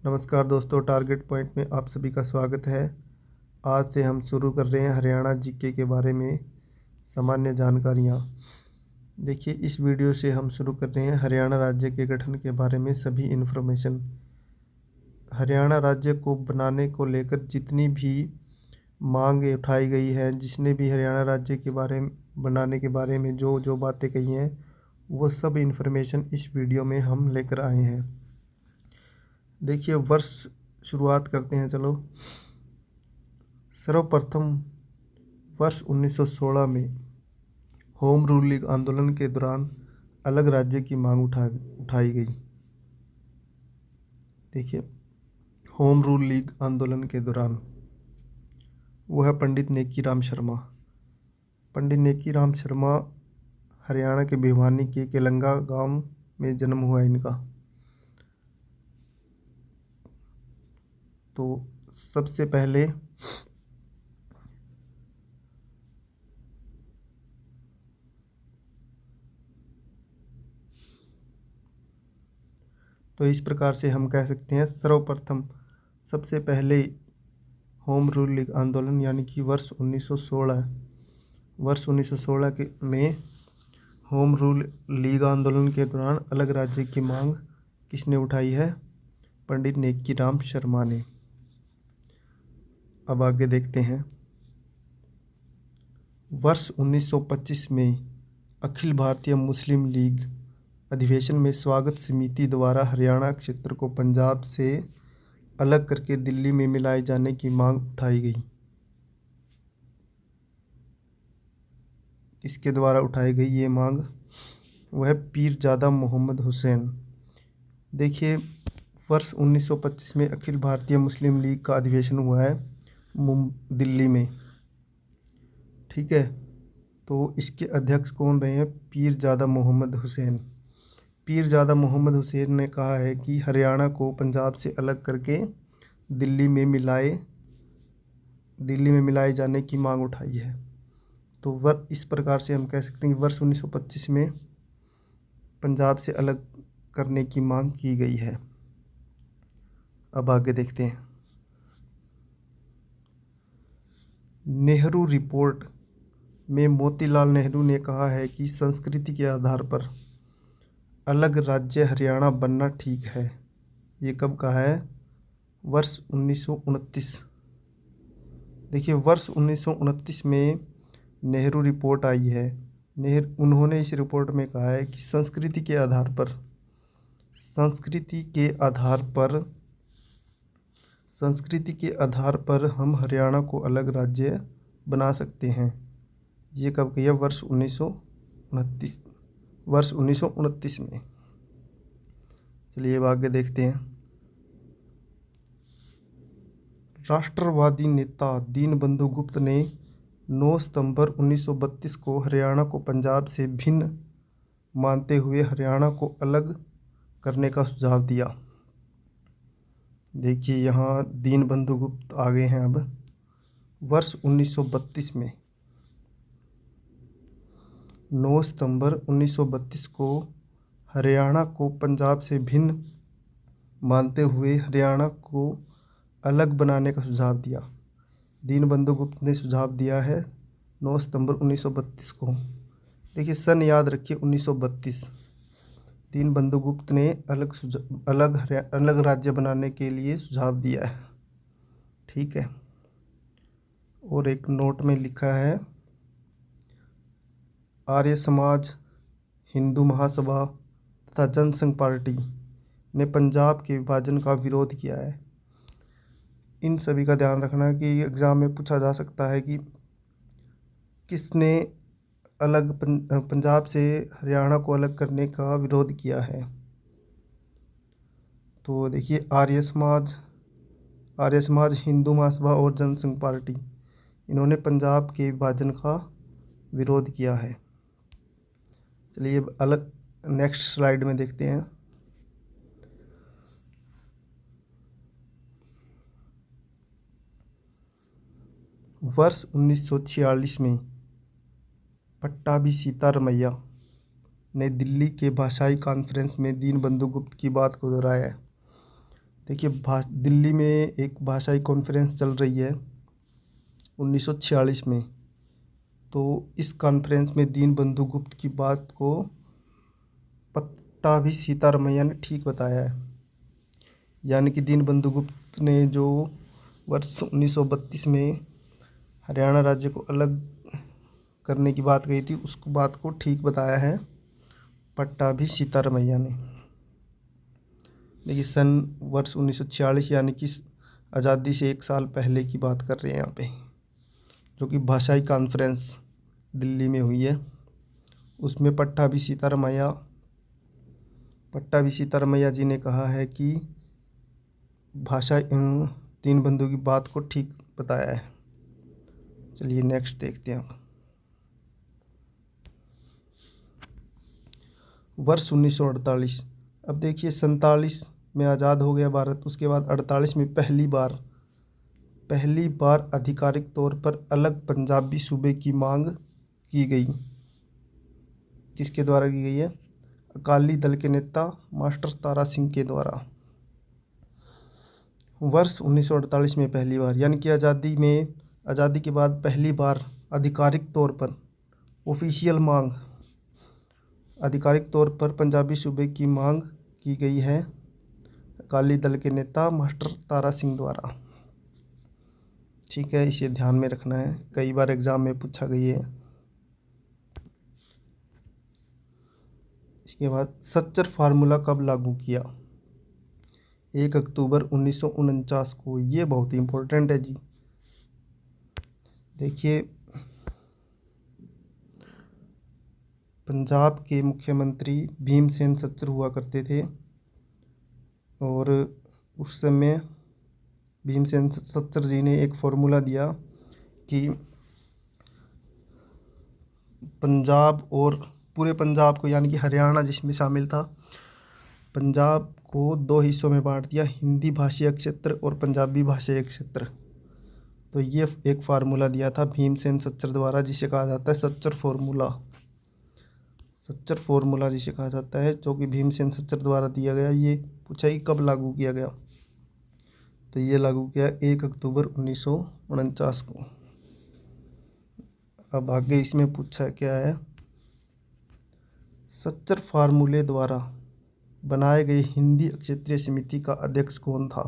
नमस्कार दोस्तों, target point में आप सभी का स्वागत है। आज से हम शुरू कर रहे हैं हरियाणा जीके के बारे में सामान्य जानकारियाँ। देखिए, इस वीडियो से हम शुरू कर रहे हैं हरियाणा राज्य के गठन के बारे में सभी इन्फॉर्मेशन। हरियाणा राज्य को बनाने को लेकर जितनी भी मांग उठाई गई है, जिसने भी हरियाणा राज्य के बारे में बनाने के बारे में जो जो बातें कही हैं, वो सब इन्फॉर्मेशन इस वीडियो में हम लेकर आए हैं। देखिए, वर्ष शुरुआत करते हैं। चलो, सर्वप्रथम वर्ष 1916 में होम रूल लीग आंदोलन के दौरान अलग राज्य की मांग उठाई गई। देखिए, होम रूल लीग आंदोलन के दौरान वो है पंडित नेकीराम शर्मा। पंडित नेकीराम शर्मा हरियाणा के भिवानी के केलंगा गांव में जन्म हुआ इनका। तो सबसे पहले तो इस प्रकार से हम कह सकते हैं, सर्वप्रथम सबसे पहले होम रूल लीग आंदोलन यानी कि वर्ष 1916 के में होम रूल लीग आंदोलन के दौरान अलग राज्य की मांग किसने उठाई है? पंडित नेकीराम शर्मा ने। अब आगे देखते हैं। वर्ष 1925 में अखिल भारतीय मुस्लिम लीग अधिवेशन में स्वागत समिति द्वारा हरियाणा क्षेत्र को पंजाब से अलग करके दिल्ली में मिलाए जाने की मांग उठाई गई। किसके द्वारा उठाई गई ये मांग? वह पीरजादा मोहम्मद हुसैन। देखिए, वर्ष 1925 में अखिल भारतीय मुस्लिम लीग का अधिवेशन हुआ है दिल्ली में। ठीक है, तो इसके अध्यक्ष कौन रहे हैं? पीरजादा मोहम्मद हुसैन। पीरजादा मोहम्मद हुसैन ने कहा है कि हरियाणा को पंजाब से अलग करके दिल्ली में मिलाए जाने की मांग उठाई है। तो इस प्रकार से हम कह सकते हैं कि वर्ष 1925 में पंजाब से अलग करने की मांग की गई है। अब आगे देखते हैं। नेहरू रिपोर्ट में मोतीलाल नेहरू ने कहा है कि संस्कृति के आधार पर अलग राज्य हरियाणा बनना ठीक है। ये कब कहा है? वर्ष 1929। देखिए, वर्ष 1929 में नेहरू रिपोर्ट आई है। उन्होंने इस रिपोर्ट में कहा है कि संस्कृति के आधार पर हम हरियाणा को अलग राज्य बना सकते हैं। ये कब किया? वर्ष 1929 में। चलिए अब आगे देखते हैं। राष्ट्रवादी नेता दीनबंधु गुप्त ने 9 सितंबर 1932 को हरियाणा को पंजाब से भिन्न मानते हुए हरियाणा को अलग करने का सुझाव दिया। देखिए, यहाँ दीनबंधु गुप्त आ गए हैं। अब वर्ष 1932 में 9 सितंबर 1932 को हरियाणा को पंजाब से भिन्न मानते हुए हरियाणा को अलग बनाने का सुझाव दिया। दीनबंधु गुप्त ने सुझाव दिया है 9 सितंबर 1932 को। देखिए, सन याद रखिए 1932। दीनबंधु गुप्त ने अलग राज्य बनाने के लिए सुझाव दिया है। ठीक है, और एक नोट में लिखा है, आर्य समाज, हिंदू महासभा तथा जनसंघ पार्टी ने पंजाब के विभाजन का विरोध किया है। इन सभी का ध्यान रखना कि एग्ज़ाम में पूछा जा सकता है कि किसने पंजाब से हरियाणा को अलग करने का विरोध किया है। तो देखिए, आर्य समाज, हिंदू महासभा और जनसंघ पार्टी, इन्होंने पंजाब के विभाजन का विरोध किया है। चलिए अब नेक्स्ट स्लाइड में देखते हैं। वर्ष 1946 में पट्टाभी सीतारमैया ने दिल्ली के भाषाई कॉन्फ्रेंस में दीनबंधु गुप्त की बात को दोहराया है। देखिए दिल्ली में एक भाषाई कॉन्फ्रेंस चल रही है 1946 में। तो इस कॉन्फ्रेंस में दीनबंधु गुप्त की बात को पट्टाभी सीतारमैया ने ठीक बताया है। यानी कि दीनबंधु गुप्त ने जो वर्ष 1932 में हरियाणा राज्य को अलग करने की बात कही थी, उस बात को ठीक बताया है पट्टाभी सीतारमैया ने। देखिए वर्ष 1946 यानी कि आज़ादी से 1 साल पहले की बात कर रहे हैं यहाँ पे, जो कि भाषाई कॉन्फ्रेंस दिल्ली में हुई है। उसमें पट्टाभी सीतारमैया जी ने कहा है कि दीनबंधु की बात को ठीक बताया है। चलिए नेक्स्ट देखते हैं अब। वर्ष 1948। अब देखिए 47 में आज़ाद हो गया भारत, उसके बाद 48 में पहली बार आधिकारिक तौर पर अलग पंजाबी सूबे की मांग की गई। किसके द्वारा की गई है? अकाली दल के नेता मास्टर तारा सिंह के द्वारा। वर्ष 1948 में पहली बार, यानी कि आज़ादी के बाद पहली बार आधिकारिक तौर पर आधिकारिक तौर पर पंजाबी सूबे की मांग की गई है अकाली दल के नेता मास्टर तारा सिंह द्वारा। ठीक है, इसे ध्यान में रखना है, कई बार एग्जाम में पूछा गई है। इसके बाद सच्चर फार्मूला कब लागू किया? 1 अक्टूबर 1949 को। ये बहुत ही इम्पोर्टेंट है जी। देखिए पंजाब के मुख्यमंत्री भीमसेन सच्चर हुआ करते थे, और उस समय भीमसेन सच्चर जी ने एक फॉर्मूला दिया कि पंजाब और पूरे पंजाब को, यानी कि हरियाणा जिसमें शामिल था, पंजाब को 2 हिस्सों में बांट दिया, हिंदी भाषीय क्षेत्र और पंजाबी भाषीय क्षेत्र। तो ये एक फार्मूला दिया था भीमसेन सच्चर द्वारा, जिसे कहा जाता है सच्चर फार्मूला जिसे कहा जाता है, जो कि भीमसेन सच्चर द्वारा दिया गया। ये पूछा ही कब लागू किया गया, तो ये लागू किया 1 अक्टूबर 1949 को। अब आगे इसमें पूछा क्या है, सच्चर फार्मूले द्वारा बनाए गए हिंदी क्षेत्रीय समिति का अध्यक्ष कौन था?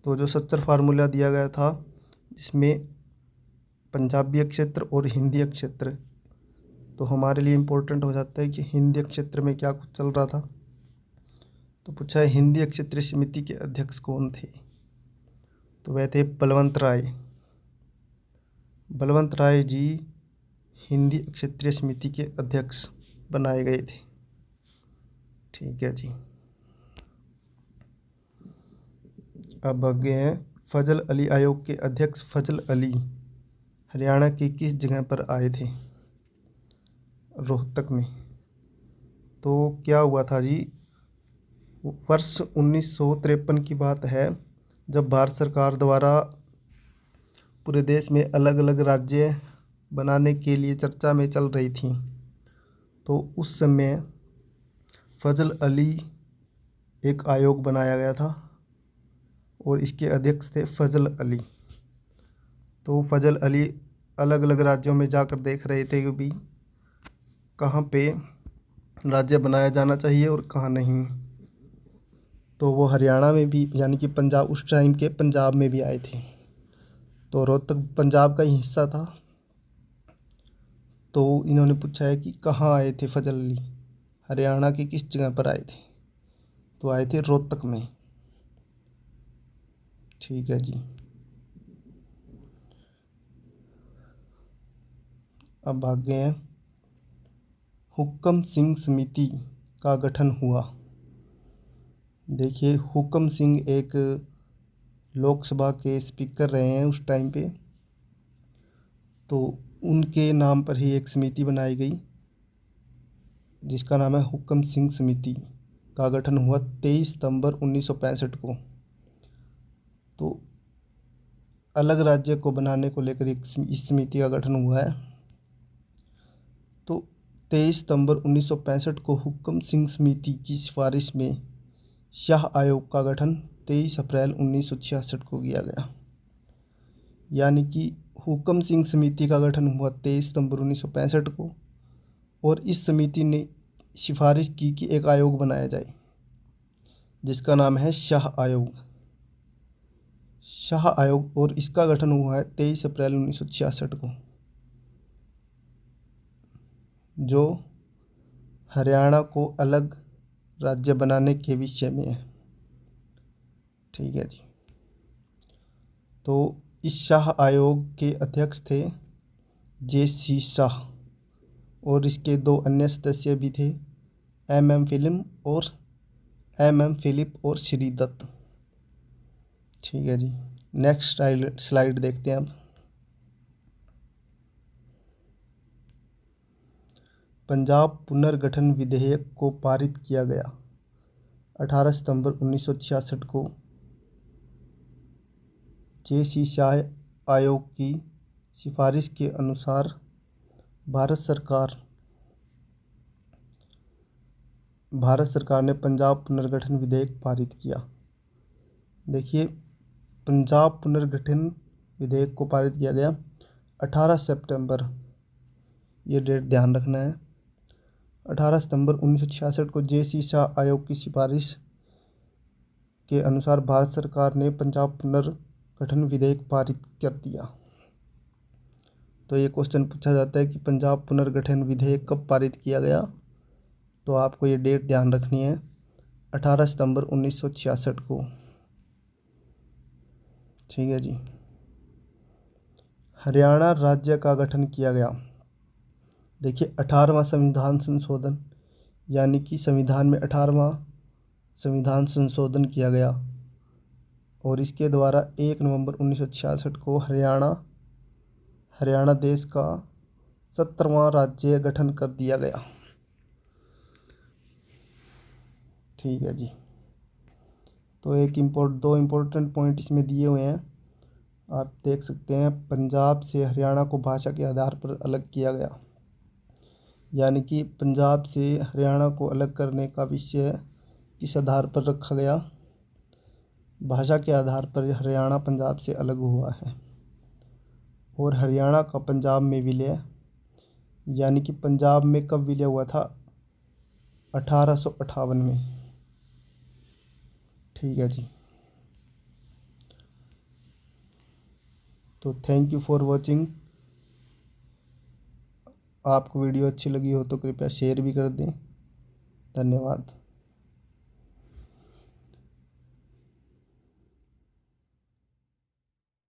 तो जो सच्चर फार्मूला दिया गया था, जिसमें पंजाबी क्षेत्र और हिंदी क्षेत्र, तो हमारे लिए इम्पोर्टेंट हो जाता है कि हिंदी क्षेत्र में क्या कुछ चल रहा था। तो पूछा है हिंदी क्षेत्रीय समिति के अध्यक्ष कौन थे? तो वह थे बलवंत राय जी हिंदी क्षेत्रीय समिति के अध्यक्ष बनाए गए थे। ठीक है जी। अब आगे हैं फजल अली आयोग के अध्यक्ष फजल अली हरियाणा की किस जगह पर आए थे? रोहतक में। तो क्या हुआ था जी, वर्ष 1953 की बात है, जब भारत सरकार द्वारा पूरे देश में अलग अलग राज्य बनाने के लिए चर्चा में चल रही थी। तो उस समय फजल अली एक आयोग बनाया गया था और इसके अध्यक्ष थे फजल अली। तो फजल अली अलग अलग राज्यों में जाकर देख रहे थे कि भी कहाँ पे राज्य बनाया जाना चाहिए और कहाँ नहीं। तो वो हरियाणा में भी, यानी कि पंजाब, उस टाइम के पंजाब में भी आए थे। तो रोहतक पंजाब का ही हिस्सा था। तो इन्होंने पूछा है कि कहाँ आए थे फजल अली, हरियाणा की किस जगह पर आए थे? तो आए थे रोहतक में। ठीक है जी। अब आगे हैं हुक्म सिंह समिति का गठन हुआ। देखिए हुक्म सिंह एक लोकसभा के स्पीकर रहे हैं उस टाइम पे, तो उनके नाम पर ही एक समिति बनाई गई जिसका नाम है हुक्म सिंह समिति का गठन हुआ 23 सितंबर 1965 को। तो अलग राज्य को बनाने को लेकर इस समिति का गठन हुआ है। तो 23 सितंबर 1965 को हुक्म सिंह समिति की सिफारिश में शाह आयोग का गठन 23 अप्रैल 1966 को किया गया। यानी कि हुकम सिंह समिति का गठन हुआ 23 सितंबर 1965 को, और इस समिति ने सिफारिश की कि एक आयोग बनाया जाए जिसका नाम है शाह आयोग। शाह आयोग, और इसका गठन हुआ है 23 अप्रैल 1966 को, जो हरियाणा को अलग राज्य बनाने के विषय में है। ठीक है जी। तो इस शाह आयोग के अध्यक्ष थे JC शाह, और इसके 2 अन्य सदस्य भी थे, MM फिलिप और श्री दत्त। ठीक है जी। नेक्स्ट स्लाइड देखते हैं अब। पंजाब पुनर्गठन विधेयक को पारित किया गया 18 सितंबर 1966 को। JC शाह आयोग की सिफारिश के अनुसार भारत सरकार ने पंजाब पुनर्गठन विधेयक पारित किया। देखिए, पंजाब पुनर्गठन विधेयक को पारित किया गया 18 सितंबर, ये डेट ध्यान रखना है, 18 सितंबर 1966 को JC शाह आयोग की सिफारिश के अनुसार भारत सरकार ने पंजाब पुनर्गठन विधेयक पारित कर दिया। तो ये क्वेश्चन पूछा जाता है कि पंजाब पुनर्गठन विधेयक कब पारित किया गया, तो आपको ये डेट ध्यान रखनी है, 18 सितंबर 1966 को। ठीक है जी। हरियाणा राज्य का गठन किया गया। देखिए, 18वां संविधान संशोधन, यानी कि संविधान में 18वां संविधान संशोधन किया गया, और इसके द्वारा 1 नवंबर 1966 को हरियाणा देश का 17वां राज्य गठन कर दिया गया। ठीक है जी। तो दो इम्पोर्टेंट पॉइंट इसमें दिए हुए हैं, आप देख सकते हैं। पंजाब से हरियाणा को भाषा के आधार पर अलग किया गया, यानी कि पंजाब से हरियाणा को अलग करने का विषय किस आधार पर रखा गया, भाषा के आधार पर हरियाणा पंजाब से अलग हुआ है। और हरियाणा का पंजाब में विलय, यानी कि पंजाब में कब विलय हुआ था, 1858 में। ठीक है जी। तो थैंक यू फॉर वॉचिंग। आपको वीडियो अच्छी लगी हो तो कृपया शेयर भी कर दें। धन्यवाद।